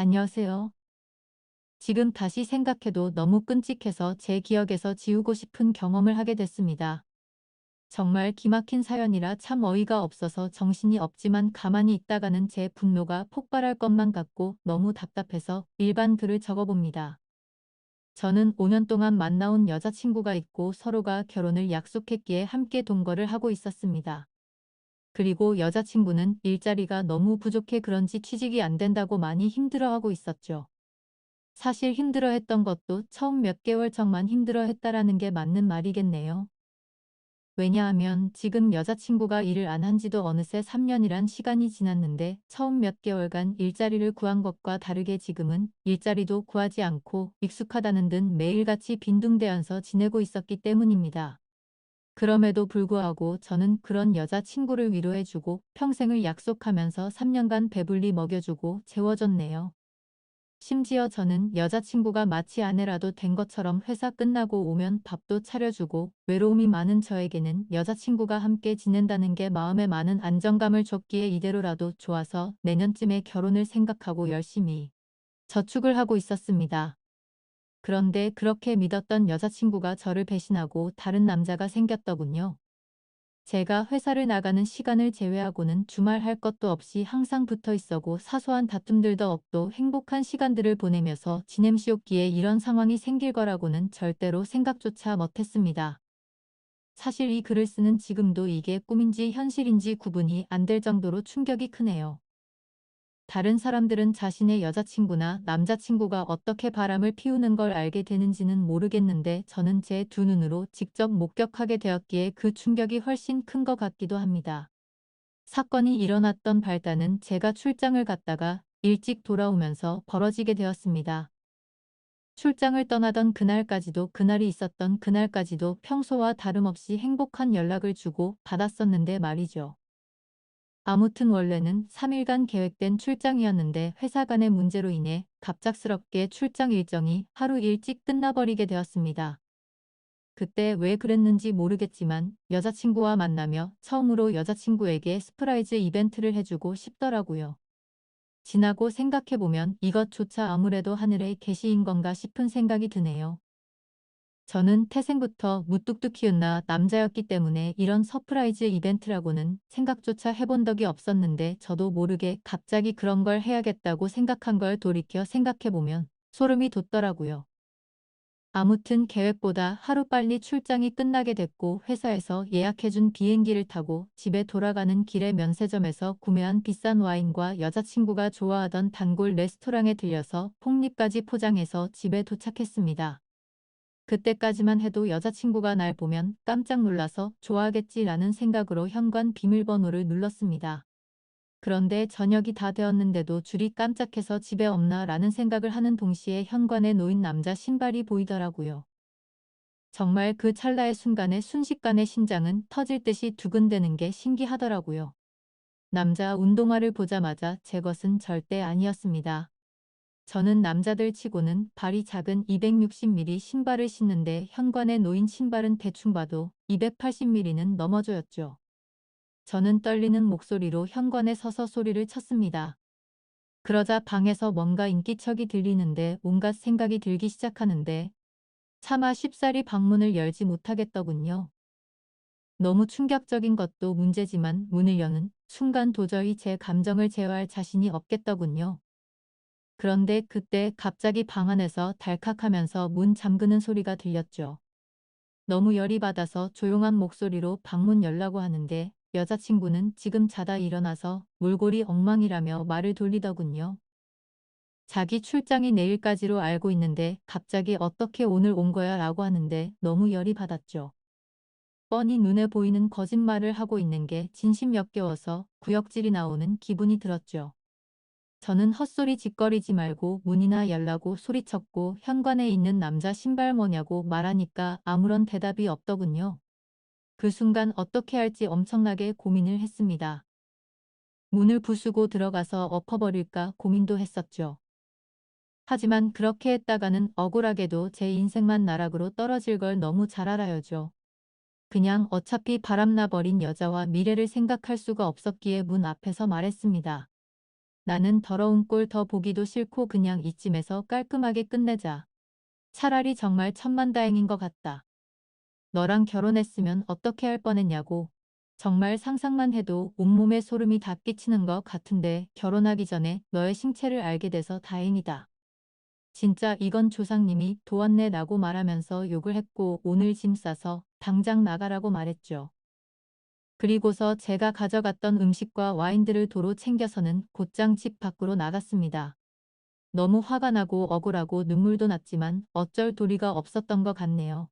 안녕하세요. 지금 다시 생각해도 너무 끔찍해서 제 기억에서 지우고 싶은 경험을 하게 됐습니다. 정말 기막힌 사연이라 참 어이가 없어서 정신이 없지만 가만히 있다가는 제 분노가 폭발할 것만 같고 너무 답답해서 일반 글을 적어봅니다. 저는 5년 동안 만나온 여자친구가 있고 서로가 결혼을 약속했기에 함께 동거를 하고 있었습니다. 그리고 여자친구는 일자리가 너무 부족해 그런지 취직이 안 된다고 많이 힘들어하고 있었죠. 사실 힘들어했던 것도 처음 몇 개월 정만 힘들어했다라는 게 맞는 말이겠네요. 왜냐하면 지금 여자친구가 일을 안 한 지도 어느새 3년이란 시간이 지났는데 처음 몇 개월간 일자리를 구한 것과 다르게 지금은 일자리도 구하지 않고 익숙하다는 듯 매일같이 빈둥대면서 지내고 있었기 때문입니다. 그럼에도 불구하고 저는 그런 여자친구를 위로해주고 평생을 약속하면서 3년간 배불리 먹여주고 재워줬네요. 심지어 저는 여자친구가 마치 아내라도 된 것처럼 회사 끝나고 오면 밥도 차려주고 외로움이 많은 저에게는 여자친구가 함께 지낸다는 게 마음에 많은 안정감을 줬기에 이대로라도 좋아서 내년쯤에 결혼을 생각하고 열심히 저축을 하고 있었습니다. 그런데 그렇게 믿었던 여자친구가 저를 배신하고 다른 남자가 생겼더군요. 제가 회사를 나가는 시간을 제외하고는 주말 할 것도 없이 항상 붙어 있었고 사소한 다툼들도 없도 행복한 시간들을 보내면서 지냄시옵기에 이런 상황이 생길 거라고는 절대로 생각조차 못했습니다. 사실 이 글을 쓰는 지금도 이게 꿈인지 현실인지 구분이 안 될 정도로 충격이 크네요. 다른 사람들은 자신의 여자친구나 남자친구가 어떻게 바람을 피우는 걸 알게 되는지는 모르겠는데 저는 제 두 눈으로 직접 목격하게 되었기에 그 충격이 훨씬 큰 것 같기도 합니다. 사건이 일어났던 발단은 제가 출장을 갔다가 일찍 돌아오면서 벌어지게 되었습니다. 출장을 떠나던 그날까지도 그날이 있었던 그날까지도 평소와 다름없이 행복한 연락을 주고 받았었는데 말이죠. 아무튼 원래는 3일간 계획된 출장이었는데 회사 간의 문제로 인해 갑작스럽게 출장 일정이 하루 일찍 끝나버리게 되었습니다. 그때 왜 그랬는지 모르겠지만 여자친구와 만나며 처음으로 여자친구에게 스프라이즈 이벤트를 해주고 싶더라고요. 지나고 생각해보면 이것조차 아무래도 하늘의 계시인 건가 싶은 생각이 드네요. 저는 태생부터 무뚝뚝 키운나 남자였기 때문에 이런 서프라이즈 이벤트라고는 생각조차 해본 적이 없었는데 저도 모르게 갑자기 그런 걸 해야겠다고 생각한 걸 돌이켜 생각해보면 소름이 돋더라고요. 아무튼 계획보다 하루빨리 출장이 끝나게 됐고 회사에서 예약해준 비행기를 타고 집에 돌아가는 길에 면세점에서 구매한 비싼 와인과 여자친구가 좋아하던 단골 레스토랑에 들려서 폭립까지 포장해서 집에 도착했습니다. 그때까지만 해도 여자친구가 날 보면 깜짝 놀라서 좋아하겠지라는 생각으로 현관 비밀번호를 눌렀습니다. 그런데 저녁이 다 되었는데도 줄이 깜짝해서 집에 없나 라는 생각을 하는 동시에 현관에 놓인 남자 신발이 보이더라고요. 정말 그 찰나의 순간에 순식간에 심장은 터질 듯이 두근대는 게 신기하더라고요. 남자 운동화를 보자마자 제 것은 절대 아니었습니다. 저는 남자들 치고는 발이 작은 260mm 신발을 신는데 현관에 놓인 신발은 대충 봐도 280mm는 넘어져였죠. 저는 떨리는 목소리로 현관에 서서 소리를 쳤습니다. 그러자 방에서 뭔가 인기척이 들리는데 온갖 생각이 들기 시작하는데 차마 쉽사리 방문을 열지 못하겠더군요. 너무 충격적인 것도 문제지만 문을 여는 순간 도저히 제 감정을 제어할 자신이 없겠더군요. 그런데 그때 갑자기 방 안에서 달칵하면서 문 잠그는 소리가 들렸죠. 너무 열이 받아서 조용한 목소리로 방문 열라고 하는데 여자친구는 지금 자다 일어나서 몰골이 엉망이라며 말을 돌리더군요. 자기 출장이 내일까지로 알고 있는데 갑자기 어떻게 오늘 온 거야 라고 하는데 너무 열이 받았죠. 뻔히 눈에 보이는 거짓말을 하고 있는 게 진심 역겨워서 구역질이 나오는 기분이 들었죠. 저는 헛소리 짓거리지 말고 문이나 열라고 소리쳤고 현관에 있는 남자 신발 뭐냐고 말하니까 아무런 대답이 없더군요. 그 순간 어떻게 할지 엄청나게 고민을 했습니다. 문을 부수고 들어가서 엎어버릴까 고민도 했었죠. 하지만 그렇게 했다가는 억울하게도 제 인생만 나락으로 떨어질 걸 너무 잘 알아요죠. 그냥 어차피 바람나버린 여자와 미래를 생각할 수가 없었기에 문 앞에서 말했습니다. 나는 더러운 꼴 더 보기도 싫고 그냥 이쯤에서 깔끔하게 끝내자. 차라리 정말 천만다행인 것 같다. 너랑 결혼했으면 어떻게 할 뻔했냐고. 정말 상상만 해도 온몸에 소름이 다 끼치는 것 같은데 결혼하기 전에 너의 신체를 알게 돼서 다행이다. 진짜 이건 조상님이 도왔네 라고 말하면서 욕을 했고 오늘 짐 싸서 당장 나가라고 말했죠. 그리고서 제가 가져갔던 음식과 와인들을 도로 챙겨서는 곧장 집 밖으로 나갔습니다. 너무 화가 나고 억울하고 눈물도 났지만 어쩔 도리가 없었던 것 같네요.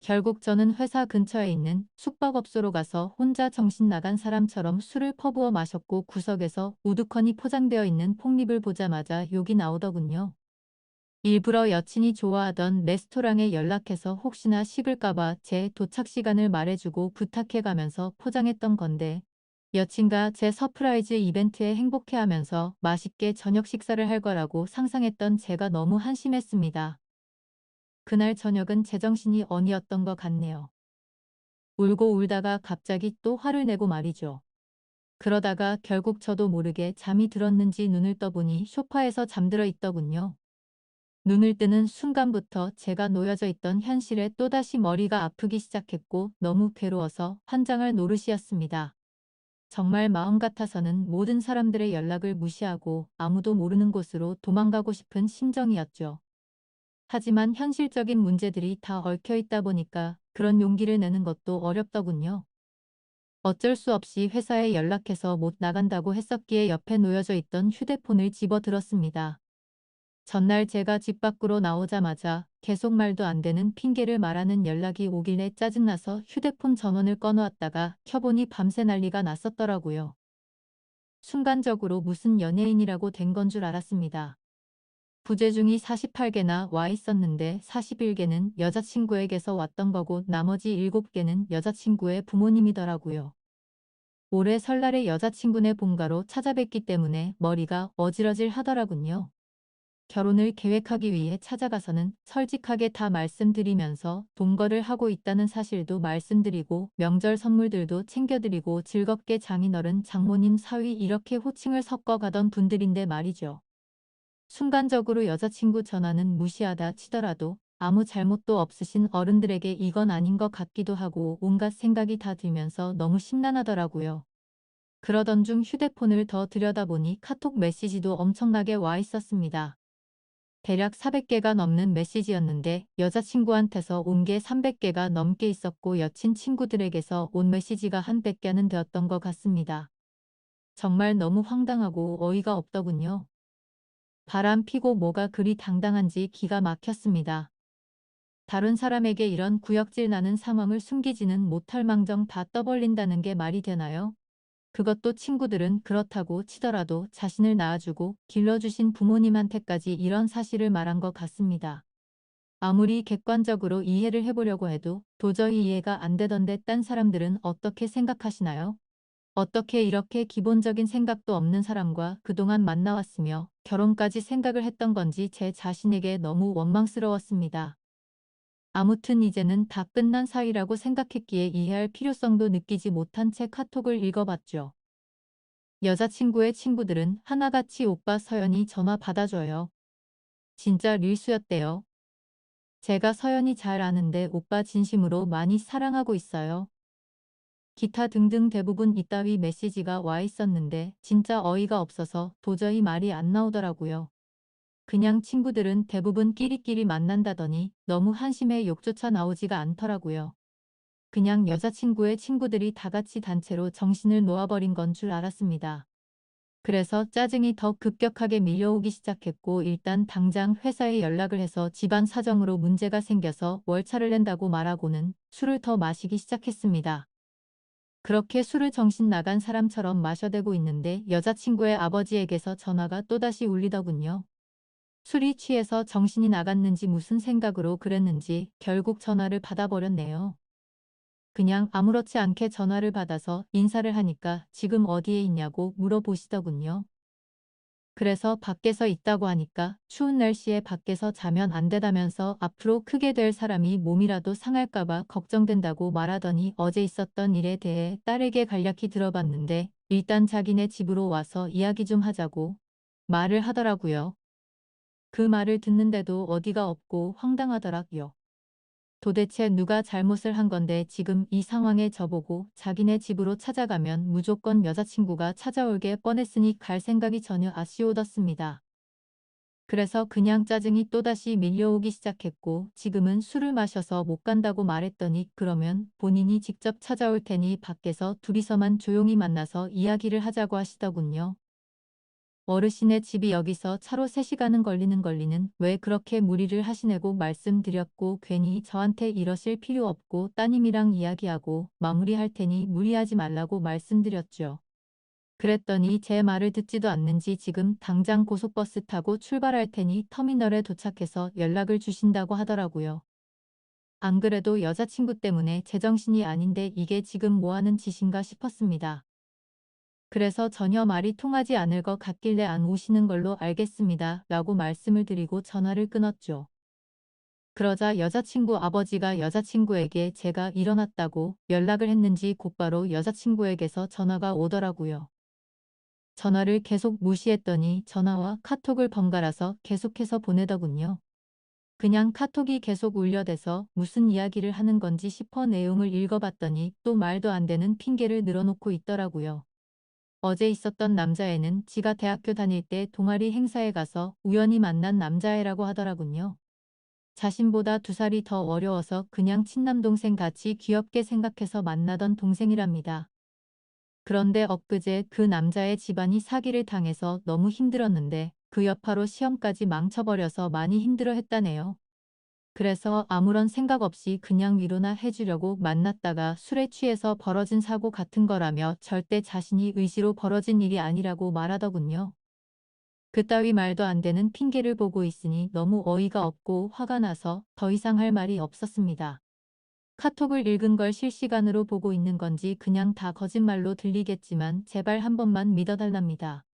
결국 저는 회사 근처에 있는 숙박업소로 가서 혼자 정신 나간 사람처럼 술을 퍼부어 마셨고 구석에서 우두커니 포장되어 있는 폭립을 보자마자 욕이 나오더군요. 일부러 여친이 좋아하던 레스토랑에 연락해서 혹시나 식을까봐 제 도착 시간을 말해주고 부탁해가면서 포장했던 건데 여친과 제 서프라이즈 이벤트에 행복해하면서 맛있게 저녁 식사를 할 거라고 상상했던 제가 너무 한심했습니다. 그날 저녁은 제정신이 어니었던 것 같네요. 울고 울다가 갑자기 또 화를 내고 말이죠. 그러다가 결국 저도 모르게 잠이 들었는지 눈을 떠보니 소파에서 잠들어 있더군요. 눈을 뜨는 순간부터 제가 놓여져 있던 현실에 또다시 머리가 아프기 시작했고 너무 괴로워서 환장할 노릇이었습니다. 정말 마음 같아서는 모든 사람들의 연락을 무시하고 아무도 모르는 곳으로 도망가고 싶은 심정이었죠. 하지만 현실적인 문제들이 다 얽혀 있다 보니까 그런 용기를 내는 것도 어렵더군요. 어쩔 수 없이 회사에 연락해서 못 나간다고 했었기에 옆에 놓여져 있던 휴대폰을 집어들었습니다. 전날 제가 집 밖으로 나오자마자 계속 말도 안 되는 핑계를 말하는 연락이 오길래 짜증나서 휴대폰 전원을 꺼놓았다가 켜보니 밤새 난리가 났었더라고요. 순간적으로 무슨 연예인이라고 된 건 줄 알았습니다. 부재중이 48개나 와 있었는데 41개는 여자친구에게서 왔던 거고 나머지 7개는 여자친구의 부모님이더라고요. 올해 설날에 여자친구네 본가로 찾아뵙기 때문에 머리가 어질어질 하더라군요. 결혼을 계획하기 위해 찾아가서는 솔직하게 다 말씀드리면서 동거를 하고 있다는 사실도 말씀드리고 명절 선물들도 챙겨드리고 즐겁게 장인어른 장모님 사위 이렇게 호칭을 섞어가던 분들인데 말이죠. 순간적으로 여자친구 전화는 무시하다 치더라도 아무 잘못도 없으신 어른들에게 이건 아닌 것 같기도 하고 온갖 생각이 다 들면서 너무 심란하더라고요. 그러던 중 휴대폰을 더 들여다보니 카톡 메시지도 엄청나게 와 있었습니다. 대략 400개가 넘는 메시지였는데 여자친구한테서 온 게 300개가 넘게 있었고 여친 친구들에게서 온 메시지가 한 100개는 되었던 것 같습니다. 정말 너무 황당하고 어이가 없더군요. 바람 피고 뭐가 그리 당당한지 기가 막혔습니다. 다른 사람에게 이런 구역질 나는 상황을 숨기지는 못할 망정 다 떠벌린다는 게 말이 되나요? 그것도 친구들은 그렇다고 치더라도 자신을 낳아주고 길러주신 부모님한테까지 이런 사실을 말한 것 같습니다. 아무리 객관적으로 이해를 해보려고 해도 도저히 이해가 안 되던데 딴 사람들은 어떻게 생각하시나요? 어떻게 이렇게 기본적인 생각도 없는 사람과 그동안 만나왔으며 결혼까지 생각을 했던 건지 제 자신에게 너무 원망스러웠습니다. 아무튼 이제는 다 끝난 사이라고 생각했기에 이해할 필요성도 느끼지 못한 채 카톡을 읽어봤죠. 여자친구의 친구들은 하나같이 오빠 서연이 전화 받아줘요. 진짜 릴수였대요. 제가 서연이 잘 아는데 오빠 진심으로 많이 사랑하고 있어요. 기타 등등 대부분 이따위 메시지가 와 있었는데 진짜 어이가 없어서 도저히 말이 안 나오더라고요. 그냥 친구들은 대부분 끼리끼리 만난다더니 너무 한심해 욕조차 나오지가 않더라고요. 그냥 여자친구의 친구들이 다 같이 단체로 정신을 놓아버린 건 줄 알았습니다. 그래서 짜증이 더 급격하게 밀려오기 시작했고 일단 당장 회사에 연락을 해서 집안 사정으로 문제가 생겨서 월차를 낸다고 말하고는 술을 더 마시기 시작했습니다. 그렇게 술을 정신 나간 사람처럼 마셔대고 있는데 여자친구의 아버지에게서 전화가 또다시 울리더군요. 술이 취해서 정신이 나갔는지 무슨 생각으로 그랬는지 결국 전화를 받아버렸네요. 그냥 아무렇지 않게 전화를 받아서 인사를 하니까 지금 어디에 있냐고 물어보시더군요. 그래서 밖에서 있다고 하니까 추운 날씨에 밖에서 자면 안 되다면서 앞으로 크게 될 사람이 몸이라도 상할까봐 걱정된다고 말하더니 어제 있었던 일에 대해 딸에게 간략히 들어봤는데 일단 자기네 집으로 와서 이야기 좀 하자고 말을 하더라고요. 그 말을 듣는데도 어디가 없고 황당하더라고요. 도대체 누가 잘못을 한 건데 지금 이 상황에 저보고 자기네 집으로 찾아가면 무조건 여자친구가 찾아올게 뻔했으니 갈 생각이 전혀 아쉬워졌습니다. 그래서 그냥 짜증이 또다시 밀려오기 시작했고 지금은 술을 마셔서 못 간다고 말했더니 그러면 본인이 직접 찾아올 테니 밖에서 둘이서만 조용히 만나서 이야기를 하자고 하시더군요. 어르신의 집이 여기서 차로 3시간은 걸리는 왜 그렇게 무리를 하시냐고 말씀드렸고 괜히 저한테 이러실 필요 없고 따님이랑 이야기하고 마무리할 테니 무리하지 말라고 말씀드렸죠. 그랬더니 제 말을 듣지도 않는지 지금 당장 고속버스 타고 출발할 테니 터미널에 도착해서 연락을 주신다고 하더라고요. 안 그래도 여자친구 때문에 제정신이 아닌데 이게 지금 뭐하는 짓인가 싶었습니다. 그래서 전혀 말이 통하지 않을 것 같길래 안 오시는 걸로 알겠습니다. 라고 말씀을 드리고 전화를 끊었죠. 그러자 여자친구 아버지가 여자친구에게 제가 일어났다고 연락을 했는지 곧바로 여자친구에게서 전화가 오더라고요. 전화를 계속 무시했더니 전화와 카톡을 번갈아서 계속해서 보내더군요. 그냥 카톡이 계속 울려대서 무슨 이야기를 하는 건지 싶어 내용을 읽어봤더니 또 말도 안 되는 핑계를 늘어놓고 있더라고요. 어제 있었던 남자애는 지가 대학교 다닐 때 동아리 행사에 가서 우연히 만난 남자애라고 하더라군요. 자신보다 2살이 더 어려워서 그냥 친남동생 같이 귀엽게 생각해서 만나던 동생이랍니다. 그런데 엊그제 그 남자의 집안이 사기를 당해서 너무 힘들었는데 그 여파로 시험까지 망쳐버려서 많이 힘들어했다네요. 그래서 아무런 생각 없이 그냥 위로나 해주려고 만났다가 술에 취해서 벌어진 사고 같은 거라며 절대 자신이 의지로 벌어진 일이 아니라고 말하더군요. 그따위 말도 안 되는 핑계를 보고 있으니 너무 어이가 없고 화가 나서 더 이상 할 말이 없었습니다. 카톡을 읽은 걸 실시간으로 보고 있는 건지 그냥 다 거짓말로 들리겠지만 제발 한 번만 믿어달랍니다.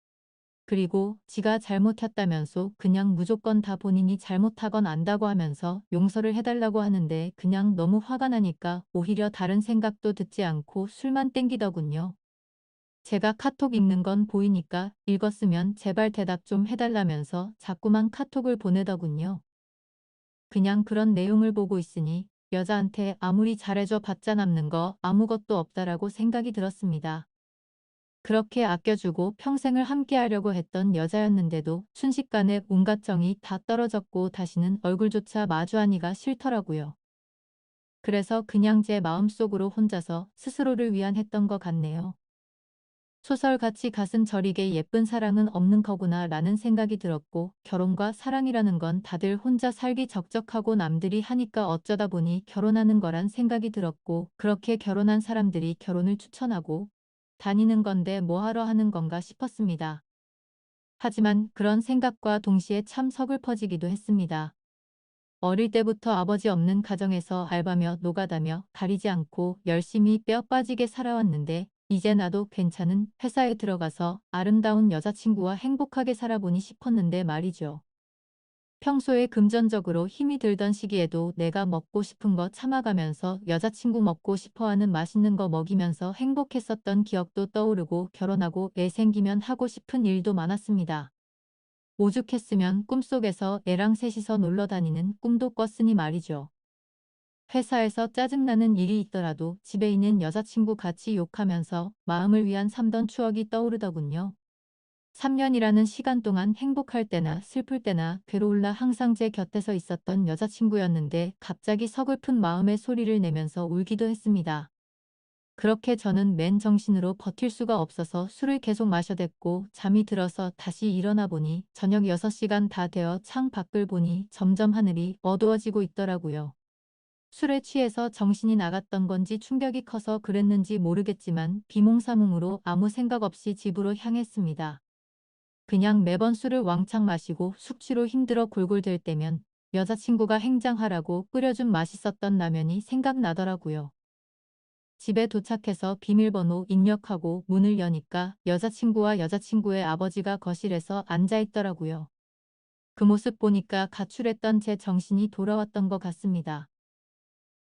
그리고 지가 잘못했다면서 그냥 무조건 다 본인이 잘못하건 안다고 하면서 용서를 해달라고 하는데 그냥 너무 화가 나니까 오히려 다른 생각도 듣지 않고 술만 땡기더군요. 제가 카톡 읽는 건 보이니까 읽었으면 제발 대답 좀 해달라면서 자꾸만 카톡을 보내더군요. 그냥 그런 내용을 보고 있으니 여자한테 아무리 잘해줘 봤자 남는 거 아무것도 없다라고 생각이 들었습니다. 그렇게 아껴주고 평생을 함께하려고 했던 여자였는데도 순식간에 온갖 정이 다 떨어졌고 다시는 얼굴조차 마주하기가 싫더라고요. 그래서 그냥 제 마음속으로 혼자서 스스로를 위안했던 것 같네요. 소설같이 가슴 저리게 예쁜 사랑은 없는 거구나 라는 생각이 들었고 결혼과 사랑이라는 건 다들 혼자 살기 적적하고 남들이 하니까 어쩌다 보니 결혼하는 거란 생각이 들었고 그렇게 결혼한 사람들이 결혼을 추천하고 다니는 건데 뭐하러 하는 건가 싶었습니다. 하지만 그런 생각과 동시에 참 서글퍼지기도 했습니다. 어릴 때부터 아버지 없는 가정에서 알바며 노가다며 가리지 않고 열심히 뼈 빠지게 살아왔는데 이제 나도 괜찮은 회사에 들어가서 아름다운 여자친구와 행복하게 살아보니 싶었는데 말이죠. 평소에 금전적으로 힘이 들던 시기에도 내가 먹고 싶은 거 참아가면서 여자친구 먹고 싶어하는 맛있는 거 먹이면서 행복했었던 기억도 떠오르고 결혼하고 애 생기면 하고 싶은 일도 많았습니다. 오죽했으면 꿈속에서 애랑 셋이서 놀러 다니는 꿈도 꿨으니 말이죠. 회사에서 짜증나는 일이 있더라도 집에 있는 여자친구 같이 욕하면서 마음을 위안 삼던 추억이 떠오르더군요. 3년이라는 시간 동안 행복할 때나 슬플 때나 괴로울라 항상 제 곁에서 있었던 여자친구였는데 갑자기 서글픈 마음의 소리를 내면서 울기도 했습니다. 그렇게 저는 맨정신으로 버틸 수가 없어서 술을 계속 마셔댔고 잠이 들어서 다시 일어나 보니 저녁 6시간 다 되어 창 밖을 보니 점점 하늘이 어두워지고 있더라고요. 술에 취해서 정신이 나갔던 건지 충격이 커서 그랬는지 모르겠지만 비몽사몽으로 아무 생각 없이 집으로 향했습니다. 그냥 매번 술을 왕창 마시고 숙취로 힘들어 골골댈 때면 여자친구가 행장하라고 끓여준 맛있었던 라면이 생각나더라고요. 집에 도착해서 비밀번호 입력하고 문을 여니까 여자친구와 여자친구의 아버지가 거실에서 앉아있더라고요. 그 모습 보니까 가출했던 제 정신이 돌아왔던 것 같습니다.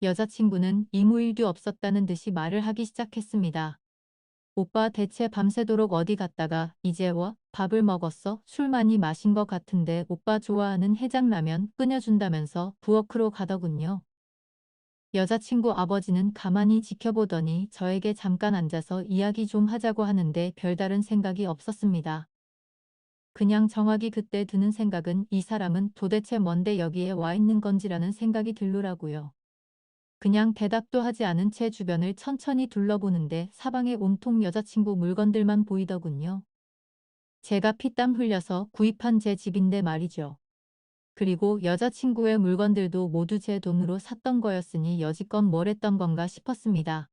여자친구는 이무 일도 없었다는 듯이 말을 하기 시작했습니다. 오빠 대체 밤새도록 어디 갔다가 이제 와? 밥을 먹었어? 술 많이 마신 것 같은데 오빠 좋아하는 해장라면 끓여준다면서 부엌으로 가더군요. 여자친구 아버지는 가만히 지켜보더니 저에게 잠깐 앉아서 이야기 좀 하자고 하는데 별다른 생각이 없었습니다. 그냥 정확히 그때 드는 생각은 이 사람은 도대체 뭔데 여기에 와 있는 건지라는 생각이 들더라고요. 그냥 대답도 하지 않은 채 주변을 천천히 둘러보는데 사방에 온통 여자친구 물건들만 보이더군요. 제가 피땀 흘려서 구입한 제 집인데 말이죠. 그리고 여자친구의 물건들도 모두 제 돈으로 샀던 거였으니 여지껏 뭘 했던 건가 싶었습니다.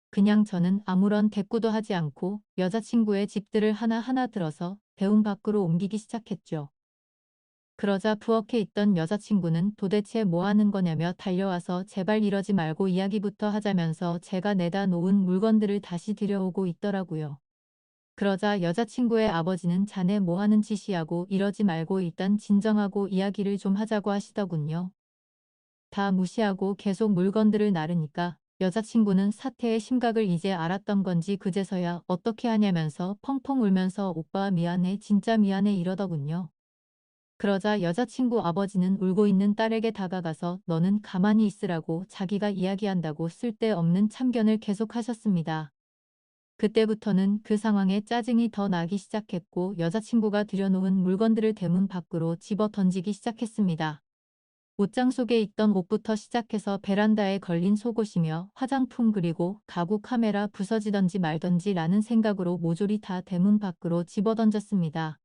그냥 저는 아무런 대꾸도 하지 않고 여자친구의 집들을 하나하나 들어서 배움 밖으로 옮기기 시작했죠. 그러자 부엌에 있던 여자친구는 도대체 뭐 하는 거냐며 달려와서 제발 이러지 말고 이야기부터 하자면서 제가 내다 놓은 물건들을 다시 들여오고 있더라고요. 그러자 여자친구의 아버지는 자네 뭐 하는 짓이야고 이러지 말고 일단 진정하고 이야기를 좀 하자고 하시더군요. 다 무시하고 계속 물건들을 나르니까 여자친구는 사태의 심각을 이제 알았던 건지 그제서야 어떻게 하냐면서 펑펑 울면서 오빠 미안해 진짜 미안해 이러더군요. 그러자 여자친구 아버지는 울고 있는 딸에게 다가가서 너는 가만히 있으라고 자기가 이야기한다고 쓸데없는 참견을 계속하셨습니다. 그때부터는 그 상황에 짜증이 더 나기 시작했고 여자친구가 들여놓은 물건들을 대문 밖으로 집어 던지기 시작했습니다. 옷장 속에 있던 옷부터 시작해서 베란다에 걸린 속옷이며 화장품 그리고 가구 카메라 부서지던지 말던지 라는 생각으로 모조리 다 대문 밖으로 집어 던졌습니다.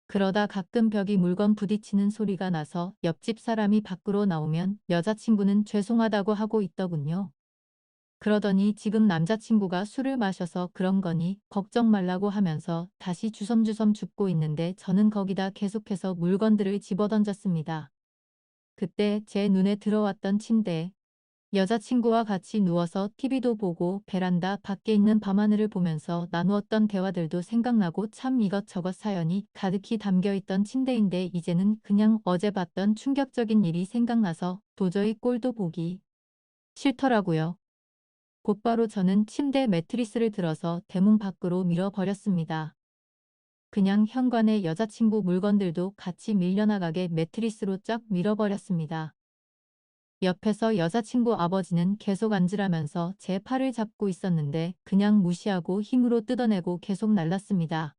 그러다 가끔 벽이 물건 부딪히는 소리가 나서 옆집 사람이 밖으로 나오면 여자친구는 죄송하다고 하고 있더군요. 그러더니 지금 남자친구가 술을 마셔서 그런 거니 걱정 말라고 하면서 다시 주섬주섬 줍고 있는데 저는 거기다 계속해서 물건들을 집어던졌습니다. 그때 제 눈에 들어왔던 침대에 여자친구와 같이 누워서 TV도 보고 베란다 밖에 있는 밤하늘을 보면서 나누었던 대화들도 생각나고 참 이것저것 사연이 가득히 담겨있던 침대인데 이제는 그냥 어제 봤던 충격적인 일이 생각나서 도저히 꼴도 보기 싫더라고요. 곧바로 저는 침대 매트리스를 들어서 대문 밖으로 밀어버렸습니다. 그냥 현관에 여자친구 물건들도 같이 밀려나가게 매트리스로 쫙 밀어버렸습니다. 옆에서 여자친구 아버지는 계속 앉으라면서 제 팔을 잡고 있었는데 그냥 무시하고 힘으로 뜯어내고 계속 날랐습니다.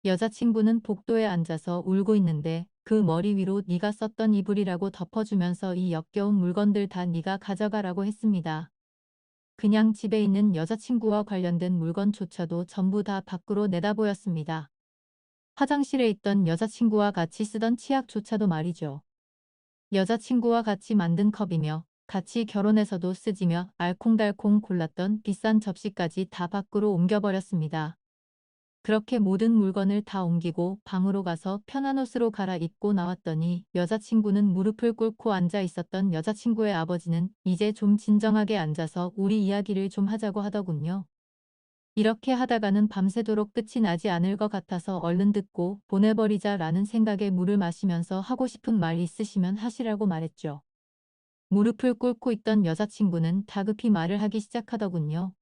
여자친구는 복도에 앉아서 울고 있는데 그 머리 위로 네가 썼던 이불이라고 덮어주면서 이 역겨운 물건들 다 네가 가져가라고 했습니다. 그냥 집에 있는 여자친구와 관련된 물건조차도 전부 다 밖으로 내다보였습니다. 화장실에 있던 여자친구와 같이 쓰던 치약조차도 말이죠. 여자친구와 같이 만든 컵이며 같이 결혼해서도 쓰지며 알콩달콩 골랐던 비싼 접시까지 다 밖으로 옮겨버렸습니다. 그렇게 모든 물건을 다 옮기고 방으로 가서 편한 옷으로 갈아입고 나왔더니 여자친구는 무릎을 꿇고 앉아 있었던 여자친구의 아버지는 이제 좀 진정하게 앉아서 우리 이야기를 좀 하자고 하더군요. 이렇게 하다가는 밤새도록 끝이 나지 않을 것 같아서 얼른 듣고 보내버리자라는 생각에 물을 마시면서 하고 싶은 말 있으시면 하시라고 말했죠. 무릎을 꿇고 있던 여자친구는 다급히 말을 하기 시작하더군요.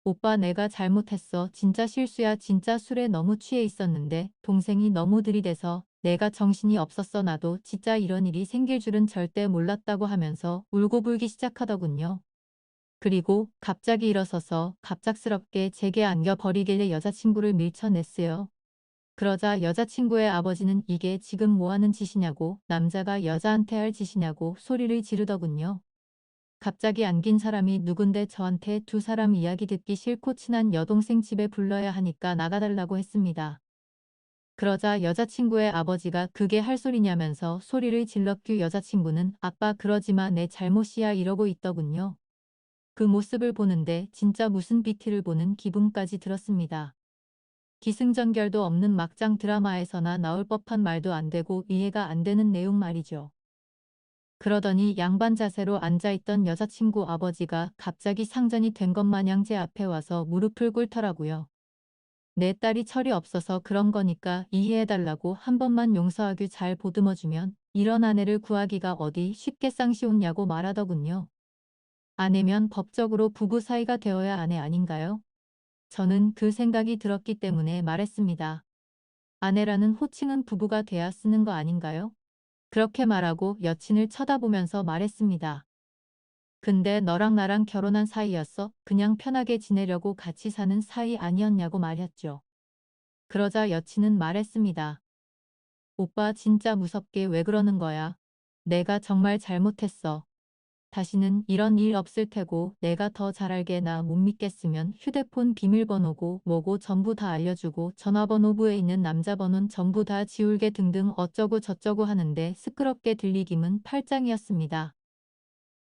오빠 내가 잘못했어. 진짜 실수야. 진짜 술에 너무 취해 있었는데 동생이 너무 들이대서 내가 정신이 없었어. 나도 진짜 이런 일이 생길 줄은 절대 몰랐다고 하면서 울고불기 시작하더군요. 그리고 갑자기 일어서서 갑작스럽게 제게 안겨버리길래 여자친구를 밀쳐냈어요. 그러자 여자친구의 아버지는 이게 지금 뭐하는 짓이냐고 남자가 여자한테 할 짓이냐고 소리를 지르더군요. 갑자기 안긴 사람이 누군데 저한테 두 사람 이야기 듣기 싫고 친한 여동생 집에 불러야 하니까 나가달라고 했습니다. 그러자 여자친구의 아버지가 그게 할 소리냐면서 소리를 질렀규 여자친구는 아빠 그러지마 내 잘못이야 이러고 있더군요. 그 모습을 보는데 진짜 무슨 BT를 보는 기분까지 들었습니다. 기승전결도 없는 막장 드라마에서나 나올 법한 말도 안 되고 이해가 안 되는 내용 말이죠. 그러더니 양반 자세로 앉아있던 여자친구 아버지가 갑자기 상전이 된 것 마냥 제 앞에 와서 무릎을 꿇더라고요. 내 딸이 철이 없어서 그런 거니까 이해해달라고 한 번만 용서하길 잘 보듬어주면 이런 아내를 구하기가 어디 쉽게 쌍시온냐고 말하더군요. 아내면 법적으로 부부 사이가 되어야 아내 아닌가요? 저는 그 생각이 들었기 때문에 말했습니다. 아내라는 호칭은 부부가 돼야 쓰는 거 아닌가요? 그렇게 말하고 여친을 쳐다보면서 말했습니다. 근데 너랑 나랑 결혼한 사이였어? 그냥 편하게 지내려고 같이 사는 사이 아니었냐고 말했죠. 그러자 여친은 말했습니다. 오빠 진짜 무섭게 왜 그러는 거야? 내가 정말 잘못했어. 다시는 이런 일 없을 테고 내가 더 잘 알게 나 못 믿겠으면 휴대폰 비밀번호고 뭐고 전부 다 알려주고 전화번호부에 있는 남자 번호는 전부 다 지울게 등등 어쩌고 저쩌고 하는데 시끄럽게 들리기면 팔짱이었습니다.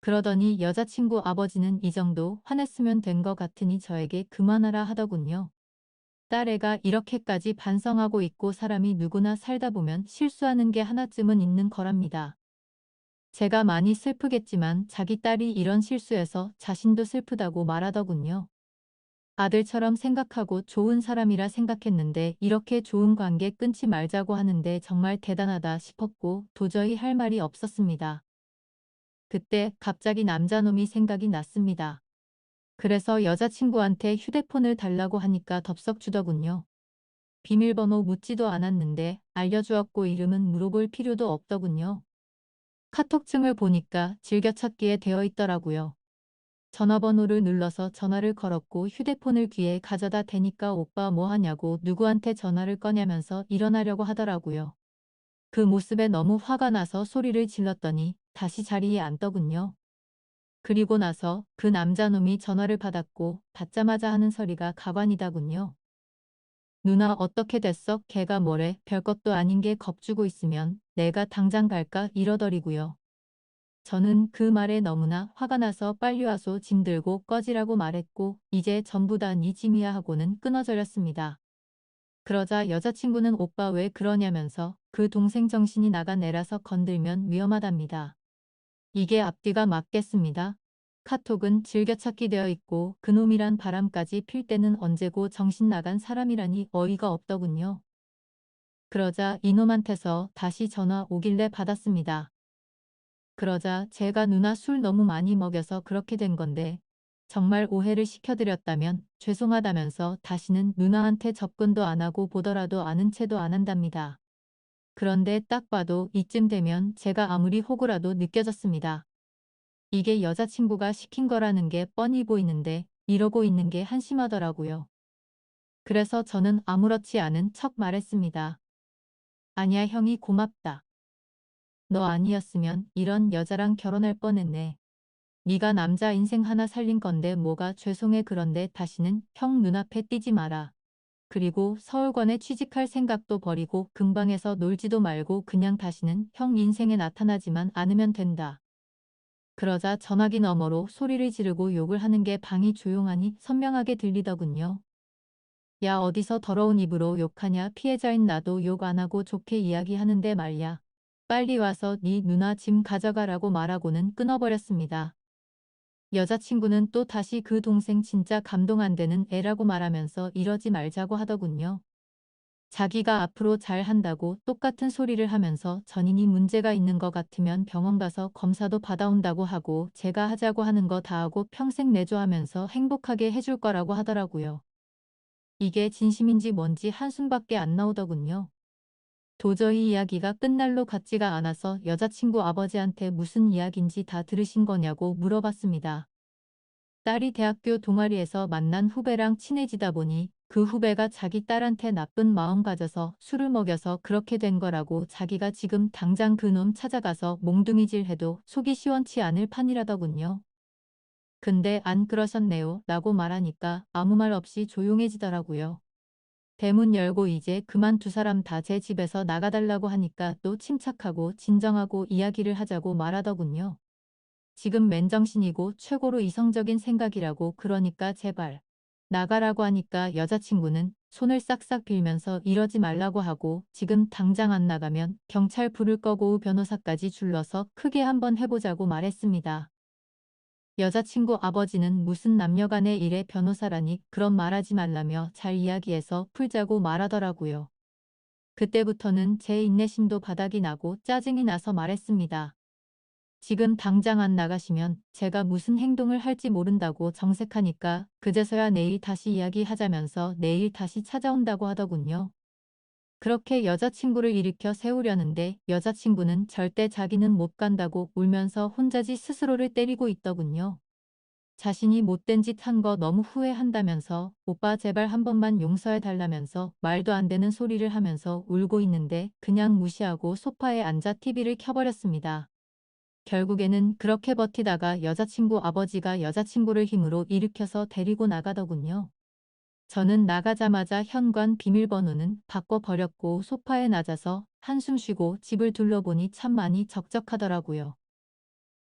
그러더니 여자친구 아버지는 이 정도 화냈으면 된 것 같으니 저에게 그만하라 하더군요. 딸애가 이렇게까지 반성하고 있고 사람이 누구나 살다 보면 실수하는 게 하나쯤은 있는 거랍니다. 제가 많이 슬프겠지만 자기 딸이 이런 실수해서 자신도 슬프다고 말하더군요. 아들처럼 생각하고 좋은 사람이라 생각했는데 이렇게 좋은 관계 끊지 말자고 하는데 정말 대단하다 싶었고 도저히 할 말이 없었습니다. 그때 갑자기 남자놈이 생각이 났습니다. 그래서 여자친구한테 휴대폰을 달라고 하니까 덥석 주더군요. 비밀번호 묻지도 않았는데 알려주었고 이름은 물어볼 필요도 없더군요. 카톡증을 보니까 즐겨찾기에 되어 있더라고요. 전화번호를 눌러서 전화를 걸었고 휴대폰을 귀에 가져다 대니까 오빠 뭐 하냐고 누구한테 전화를 꺼냐면서 일어나려고 하더라고요. 그 모습에 너무 화가 나서 소리를 질렀더니 다시 자리에 앉더군요. 그리고 나서 그 남자놈이 전화를 받았고 받자마자 하는 소리가 가관이다군요. 누나 어떻게 됐어? 걔가 뭐래? 별것도 아닌 게 겁주고 있으면 내가 당장 갈까? 이러더리고요. 저는 그 말에 너무나 화가 나서 빨리 와서 짐 들고 꺼지라고 말했고 이제 전부 다 네 짐이야 하고는 끊어버렸습니다. 그러자 여자친구는 오빠 왜 그러냐면서 그 동생 정신이 나간 애라서 건들면 위험하답니다. 이게 앞뒤가 맞겠습니다. 카톡은 즐겨찾기 되어 있고 그놈이란 바람까지 필 때는 언제고 정신 나간 사람이라니 어이가 없더군요. 그러자 이놈한테서 다시 전화 오길래 받았습니다. 그러자 제가 누나 술 너무 많이 먹여서 그렇게 된 건데 정말 오해를 시켜드렸다면 죄송하다면서 다시는 누나한테 접근도 안 하고 보더라도 아는 체도 안 한답니다. 그런데 딱 봐도 이쯤 되면 제가 아무리 호구라도 느껴졌습니다. 이게 여자친구가 시킨 거라는 게 뻔히 보이는데 이러고 있는 게 한심하더라고요. 그래서 저는 아무렇지 않은 척 말했습니다. 아니야 형이 고맙다. 너 아니었으면 이런 여자랑 결혼할 뻔했네. 네가 남자 인생 하나 살린 건데 뭐가 죄송해 그런데 다시는 형 눈앞에 띄지 마라. 그리고 서울권에 취직할 생각도 버리고 근방에서 놀지도 말고 그냥 다시는 형 인생에 나타나지만 않으면 된다. 그러자 전화기 너머로 소리를 지르고 욕을 하는 게 방이 조용하니 선명하게 들리더군요. 야 어디서 더러운 입으로 욕하냐 피해자인 나도 욕 안 하고 좋게 이야기하는데 말야. 빨리 와서 네 누나 짐 가져가라고 말하고는 끊어버렸습니다. 여자친구는 또 다시 그 동생 진짜 감동 안 되는 애라고 말하면서 이러지 말자고 하더군요. 자기가 앞으로 잘 한다고 똑같은 소리를 하면서 전인이 문제가 있는 것 같으면 병원 가서 검사도 받아온다고 하고 제가 하자고 하는 거 다 하고 평생 내조하면서 행복하게 해줄 거라고 하더라고요. 이게 진심인지 뭔지 한숨밖에 안 나오더군요. 도저히 이야기가 끝날로 같지가 않아서 여자친구 아버지한테 무슨 이야기인지 다 들으신 거냐고 물어봤습니다. 딸이 대학교 동아리에서 만난 후배랑 친해지다 보니 그 후배가 자기 딸한테 나쁜 마음 가져서 술을 먹여서 그렇게 된 거라고 자기가 지금 당장 그놈 찾아가서 몽둥이질 해도 속이 시원치 않을 판이라더군요. 근데 안 그러셨네요 라고 말하니까 아무 말 없이 조용해지더라고요. 대문 열고 이제 그만 두 사람 다 제 집에서 나가달라고 하니까 또 침착하고 진정하고 이야기를 하자고 말하더군요. 지금 맨정신이고 최고로 이성적인 생각이라고 그러니까 제발 나가라고 하니까 여자친구는 손을 싹싹 빌면서 이러지 말라고 하고 지금 당장 안 나가면 경찰 부를 거고 변호사까지 줄러서 크게 한번 해보자고 말했습니다. 여자친구 아버지는 무슨 남녀간의 일에 변호사라니 그런 말하지 말라며 잘 이야기해서 풀자고 말하더라고요. 그때부터는 제 인내심도 바닥이 나고 짜증이 나서 말했습니다. 지금 당장 안 나가시면 제가 무슨 행동을 할지 모른다고 정색하니까 그제서야 내일 다시 이야기하자면서 내일 다시 찾아온다고 하더군요. 그렇게 여자친구를 일으켜 세우려는데 여자친구는 절대 자기는 못 간다고 울면서 혼자지 스스로를 때리고 있더군요. 자신이 못된 짓 한 거 너무 후회한다면서 오빠 제발 한 번만 용서해 달라면서 말도 안 되는 소리를 하면서 울고 있는데 그냥 무시하고 소파에 앉아 TV를 켜버렸습니다. 결국에는 그렇게 버티다가 여자친구 아버지가 여자친구를 힘으로 일으켜서 데리고 나가더군요. 저는 나가자마자 현관 비밀번호는 바꿔버렸고 소파에 낮아서 한숨 쉬고 집을 둘러보니 참 많이 적적하더라고요.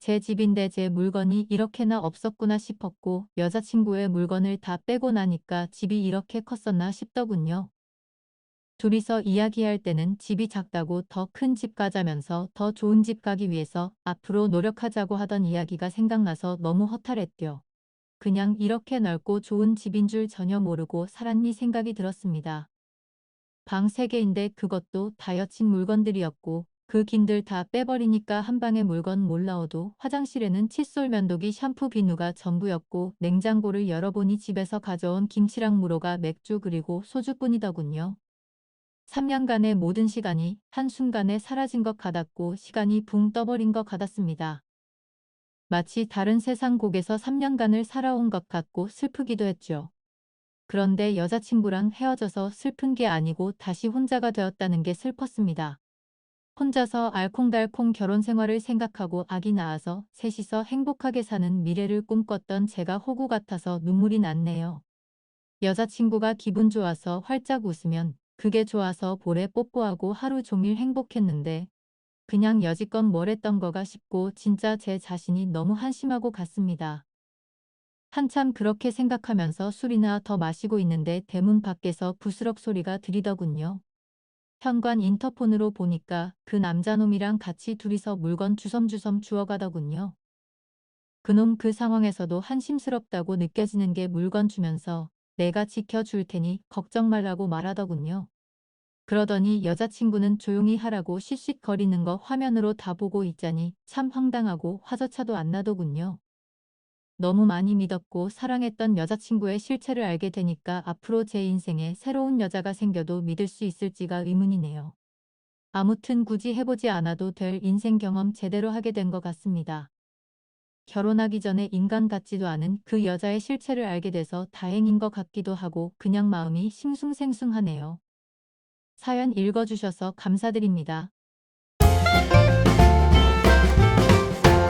제 집인데 제 물건이 이렇게나 없었구나 싶었고 여자친구의 물건을 다 빼고 나니까 집이 이렇게 컸었나 싶더군요. 둘이서 이야기할 때는 집이 작다고 더 큰 집 가자면서 더 좋은 집 가기 위해서 앞으로 노력하자고 하던 이야기가 생각나서 너무 허탈했죠. 그냥 이렇게 넓고 좋은 집인 줄 전혀 모르고 살았니 생각이 들었습니다. 방 3개인데 그것도 다 여친 물건들이었고 그 긴들 다 빼버리니까 한 방에 물건 몰라오도 화장실에는 칫솔 면도기 샴푸 비누가 전부였고 냉장고를 열어보니 집에서 가져온 김치랑 무로가 맥주 그리고 소주뿐이더군요. 3년간의 모든 시간이 한순간에 사라진 것 같았고 시간이 붕 떠버린 것 같았습니다. 마치 다른 세상 곡에서 3년간을 살아온 것 같고 슬프기도 했죠. 그런데 여자친구랑 헤어져서 슬픈 게 아니고 다시 혼자가 되었다는 게 슬펐습니다. 혼자서 알콩달콩 결혼 생활을 생각하고 아기 낳아서 셋이서 행복하게 사는 미래를 꿈꿨던 제가 호구 같아서 눈물이 났네요. 여자친구가 기분 좋아서 활짝 웃으면 그게 좋아서 볼에 뽀뽀하고 하루 종일 행복했는데 그냥 여지껏 뭘 했던 거가 싶고 진짜 제 자신이 너무 한심하고 같습니다. 한참 그렇게 생각하면서 술이나 더 마시고 있는데 대문 밖에서 부스럭 소리가 들리더군요. 현관 인터폰으로 보니까 그 남자놈이랑 같이 둘이서 물건 주섬주섬 주워가더군요. 그놈 그 상황에서도 한심스럽다고 느껴지는 게 물건 주면서 내가 지켜줄 테니 걱정 말라고 말하더군요. 그러더니 여자친구는 조용히 하라고 쉿쉿거리는 거 화면으로 다 보고 있자니 참 황당하고 화조차도 안 나더군요. 너무 많이 믿었고 사랑했던 여자친구의 실체를 알게 되니까 앞으로 제 인생에 새로운 여자가 생겨도 믿을 수 있을지가 의문이네요. 아무튼 굳이 해보지 않아도 될 인생 경험 제대로 하게 된 것 같습니다. 결혼하기 전에 인간 같지도 않은 그 여자의 실체를 알게 돼서 다행인 것 같기도 하고 그냥 마음이 싱숭생숭하네요. 사연 읽어주셔서 감사드립니다.